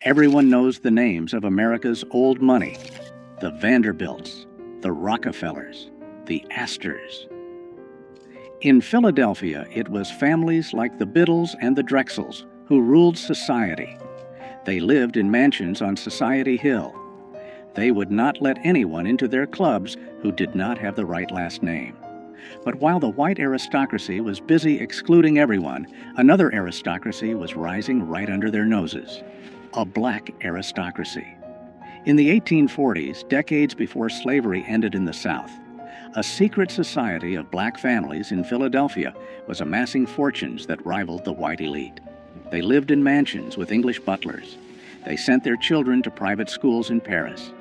Everyone knows the names of America's old money: the Vanderbilts, the Rockefellers, the Astors. In Philadelphia, it was families like the Biddles and the Drexels who ruled society. They lived in mansions on Society Hill. They would not let anyone into their clubs who did not have the right last name. But while the white aristocracy was busy excluding everyone, another aristocracy was rising right under their noses: a black aristocracy. In the 1840s, decades before slavery ended in the South, a secret society of black families in Philadelphia was amassing fortunes that rivaled the white elite. They lived in mansions with English butlers. They sent their children to private schools in Paris.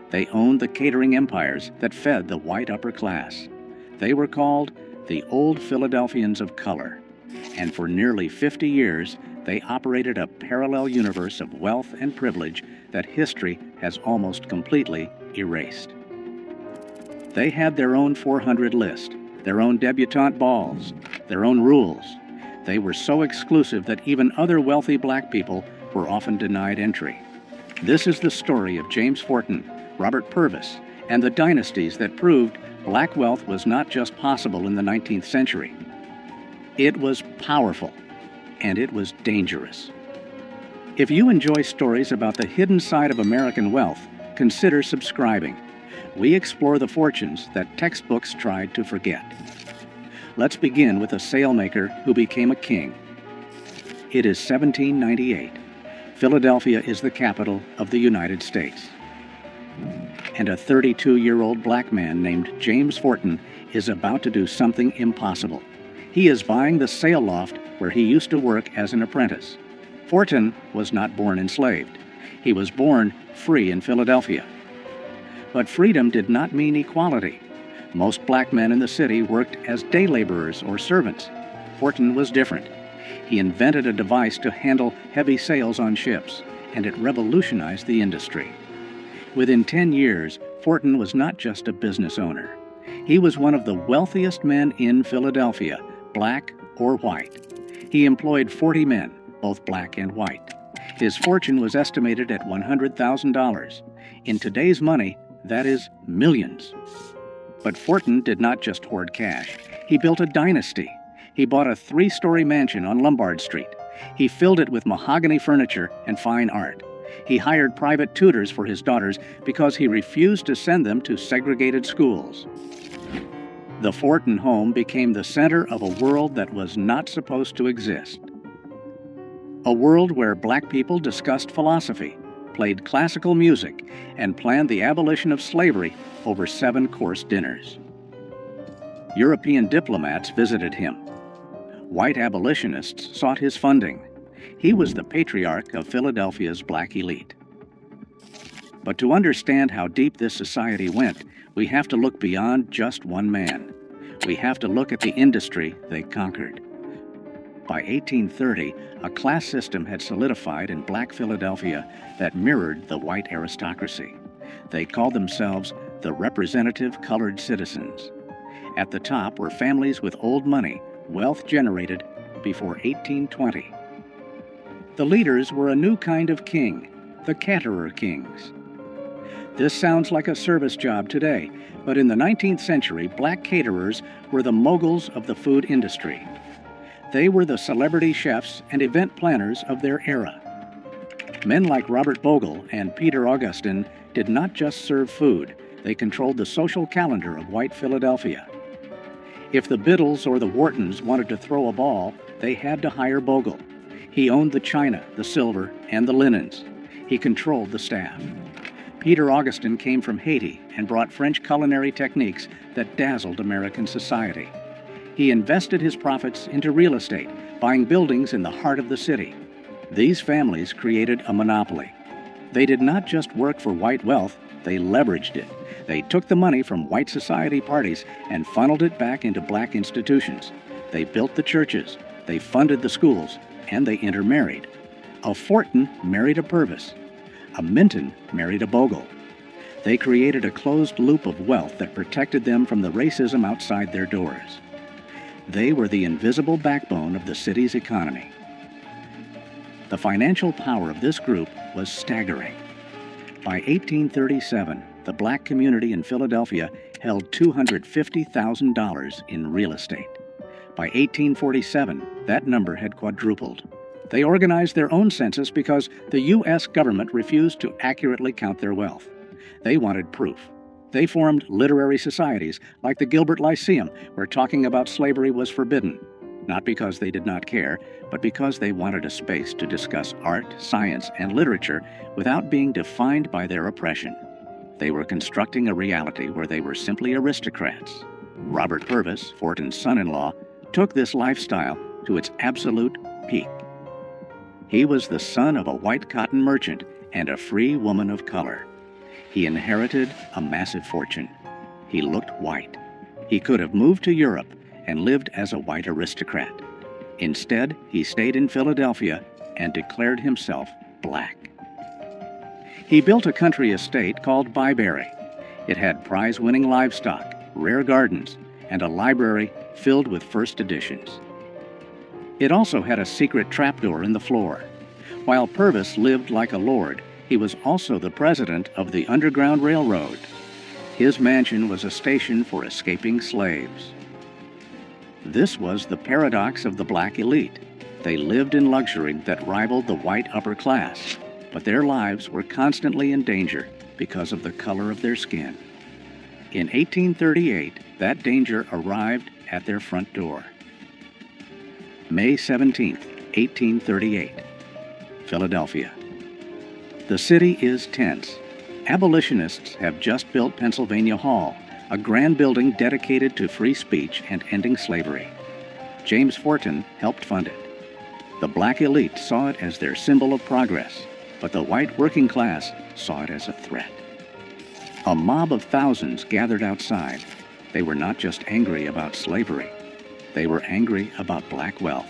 They owned the catering empires that fed the white upper class. They were called the Old Philadelphians of color, and for nearly 50 years, they operated a parallel universe of wealth and privilege that history has almost completely erased. They had their own 400 list, their own debutante balls, their own rules. They were so exclusive that even other wealthy black people were often denied entry. This is the story of James Forten, Robert Purvis, and the dynasties that proved black wealth was not just possible in the 19th century. It was powerful, and it was dangerous. If you enjoy stories about the hidden side of American wealth, consider subscribing. We explore the fortunes that textbooks tried to forget. Let's begin with a sailmaker who became a king. It is 1798. Philadelphia is the capital of the United States. And a 32-year-old black man named James Forten is about to do something impossible. He is buying the sail loft where he used to work as an apprentice. Forten was not born enslaved. He was born free in Philadelphia. But freedom did not mean equality. Most black men in the city worked as day laborers or servants. Forten was different. He invented a device to handle heavy sails on ships, and it revolutionized the industry. Within 10 years, Forten was not just a business owner. He was one of the wealthiest men in Philadelphia, black or white. He employed 40 men, both black and white. His fortune was estimated at $100,000. In today's money, that is millions. But Forten did not just hoard cash. He built a dynasty. He bought a 3-story mansion on Lombard Street. He filled it with mahogany furniture and fine art. He hired private tutors for his daughters because he refused to send them to segregated schools. The Forten home became the center of a world that was not supposed to exist. A world where black people discussed philosophy, played classical music, and planned the abolition of slavery over 7-course dinners. European diplomats visited him. White abolitionists sought his funding. He was the patriarch of Philadelphia's black elite. But to understand how deep this society went, we have to look beyond just one man. We have to look at the industry they conquered. By 1830, a class system had solidified in black Philadelphia that mirrored the white aristocracy. They called themselves the representative colored citizens. At the top were families with old money, wealth generated before 1820. The leaders were a new kind of king, the caterer kings. This sounds like a service job today, but in the 19th century, black caterers were the moguls of the food industry. They were the celebrity chefs and event planners of their era. Men like Robert Bogle and Peter Augustin did not just serve food, they controlled the social calendar of white Philadelphia. If the Biddles or the Whartons wanted to throw a ball, they had to hire Bogle. He owned the china, the silver, and the linens. He controlled the staff. Peter Augustin came from Haiti and brought French culinary techniques that dazzled American society. He invested his profits into real estate, buying buildings in the heart of the city. These families created a monopoly. They did not just work for white wealth, they leveraged it. They took the money from white society parties and funneled it back into black institutions. They built the churches, they funded the schools, and they intermarried. A Forten married a Purvis. A Minton married a Bogle. They created a closed loop of wealth that protected them from the racism outside their doors. They were the invisible backbone of the city's economy. The financial power of this group was staggering. By 1837, the black community in Philadelphia held $250,000 in real estate. By 1847, that number had quadrupled. They organized their own census because the U.S. government refused to accurately count their wealth. They wanted proof. They formed literary societies like the Gilbert Lyceum, where talking about slavery was forbidden, not because they did not care, but because they wanted a space to discuss art, science, and literature without being defined by their oppression. They were constructing a reality where they were simply aristocrats. Robert Purvis, Fortin's son-in-law, took this lifestyle to its absolute peak. He was the son of a white cotton merchant and a free woman of color. He inherited a massive fortune. He looked white. He could have moved to Europe and lived as a white aristocrat. Instead, he stayed in Philadelphia and declared himself black. He built a country estate called Byberry. It had prize-winning livestock, rare gardens, and a library filled with first editions. It also had a secret trapdoor in the floor. While Purvis lived like a lord, he was also the president of the Underground Railroad. His mansion was a station for escaping slaves. This was the paradox of the black elite. They lived in luxury that rivaled the white upper class, but their lives were constantly in danger because of the color of their skin. In 1838, that danger arrived at their front door. May 17, 1838, Philadelphia. The city is tense. Abolitionists have just built Pennsylvania Hall, a grand building dedicated to free speech and ending slavery. James Fortin helped fund it. The black elite saw it as their symbol of progress, but the white working class saw it as a threat. A mob of thousands gathered outside. They were not just angry about slavery. They were angry about black wealth.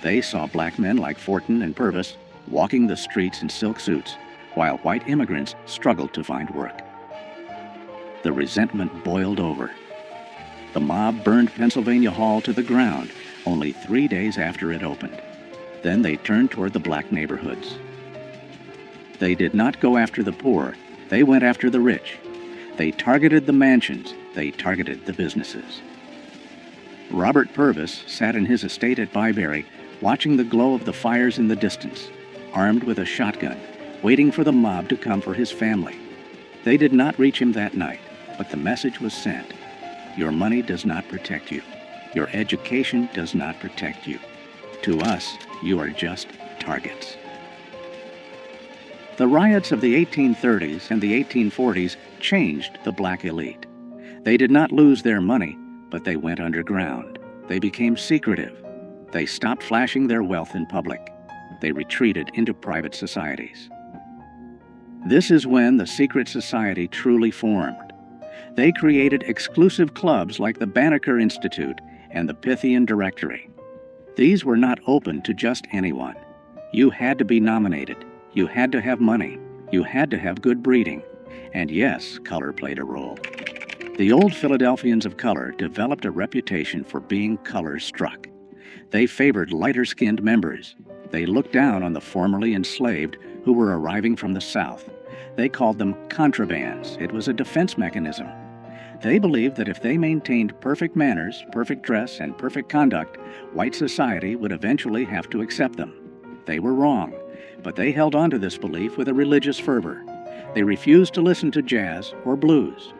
They saw black men like Fortin and Purvis walking the streets in silk suits, while white immigrants struggled to find work. The resentment boiled over. The mob burned Pennsylvania Hall to the ground only 3 days after it opened. Then they turned toward the black neighborhoods. They did not go after the poor. They went after the rich. They targeted the mansions. They targeted the businesses. Robert Purvis sat in his estate at Byberry, watching the glow of the fires in the distance, armed with a shotgun, waiting for the mob to come for his family. They did not reach him that night, but the message was sent. Your money does not protect you. Your education does not protect you. To us, you are just targets. The riots of the 1830s and the 1840s changed the black elite. They did not lose their money, but they went underground. They became secretive. They stopped flashing their wealth in public. They retreated into private societies. This is when the secret society truly formed. They created exclusive clubs like the Banneker Institute and the Pythian Directory. These were not open to just anyone. You had to be nominated. You had to have money. You had to have good breeding. And yes, color played a role. The Old Philadelphians of color developed a reputation for being color-struck. They favored lighter-skinned members. They looked down on the formerly enslaved who were arriving from the South. They called them contrabands. It was a defense mechanism. They believed that if they maintained perfect manners, perfect dress, and perfect conduct, white society would eventually have to accept them. They were wrong, but they held on to this belief with a religious fervor. They refused to listen to jazz or blues.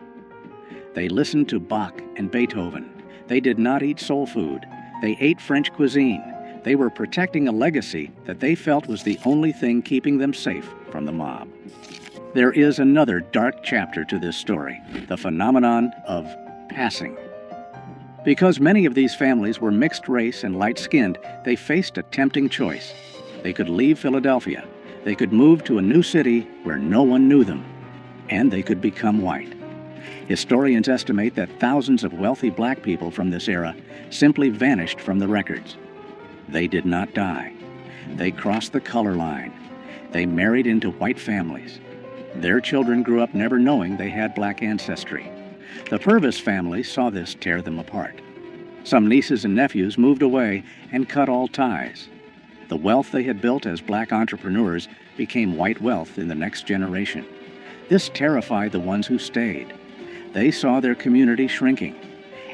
They listened to Bach and Beethoven. They did not eat soul food. They ate French cuisine. They were protecting a legacy that they felt was the only thing keeping them safe from the mob. There is another dark chapter to this story, the phenomenon of passing. Because many of these families were mixed race and light-skinned, they faced a tempting choice. They could leave Philadelphia. They could move to a new city where no one knew them. And they could become white. Historians estimate that thousands of wealthy black people from this era simply vanished from the records. They did not die. They crossed the color line. They married into white families. Their children grew up never knowing they had black ancestry. The Purvis family saw this tear them apart. Some nieces and nephews moved away and cut all ties. The wealth they had built as black entrepreneurs became white wealth in the next generation. This terrified the ones who stayed. They saw their community shrinking.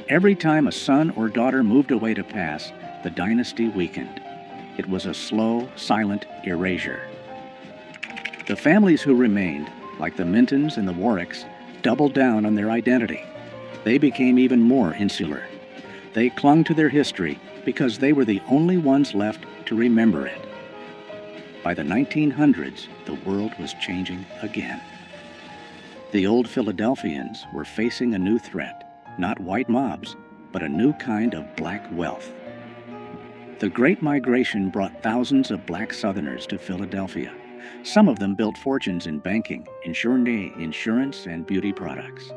Every time a son or daughter moved away to pass, the dynasty weakened. It was a slow, silent erasure. The families who remained, like the Mintons and the Warwicks, doubled down on their identity. They became even more insular. They clung to their history because they were the only ones left to remember it. By the 1900s, the world was changing again. The Old Philadelphians were facing a new threat, not white mobs, but a new kind of black wealth. The Great Migration brought thousands of black Southerners to Philadelphia. Some of them built fortunes in banking, insurance, and beauty products.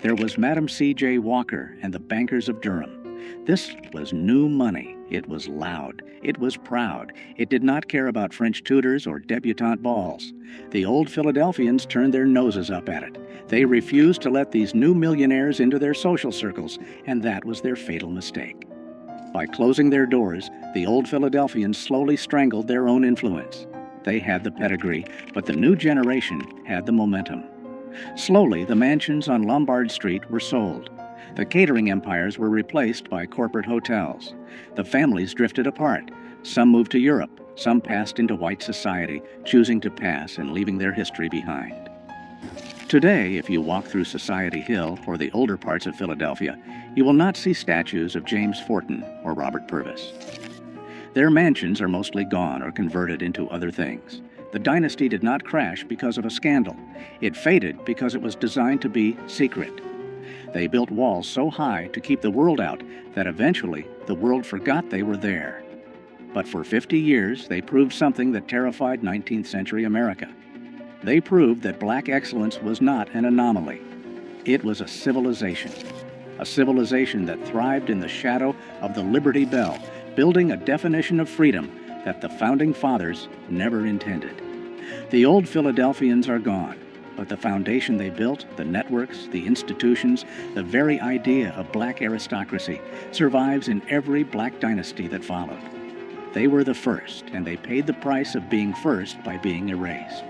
There was Madam C.J. Walker and the bankers of Durham. This was new money. It was loud. It was proud. It did not care about French tutors or debutante balls. The Old Philadelphians turned their noses up at it. They refused to let these new millionaires into their social circles, and that was their fatal mistake. By closing their doors, the Old Philadelphians slowly strangled their own influence. They had the pedigree, but the new generation had the momentum. Slowly, the mansions on Lombard Street were sold. The catering empires were replaced by corporate hotels. The families drifted apart. Some moved to Europe. Some passed into white society, choosing to pass and leaving their history behind. Today, if you walk through Society Hill or the older parts of Philadelphia, you will not see statues of James Forten or Robert Purvis. Their mansions are mostly gone or converted into other things. The dynasty did not crash because of a scandal. It faded because it was designed to be secret. They built walls so high to keep the world out that eventually the world forgot they were there. But for 50 years, they proved something that terrified 19th century America. They proved that black excellence was not an anomaly. It was a civilization that thrived in the shadow of the Liberty Bell, building a definition of freedom that the Founding Fathers never intended. The Old Philadelphians are gone, but the foundation they built, the networks, the institutions, the very idea of black aristocracy survives in every black dynasty that followed. They were the first, and they paid the price of being first by being erased.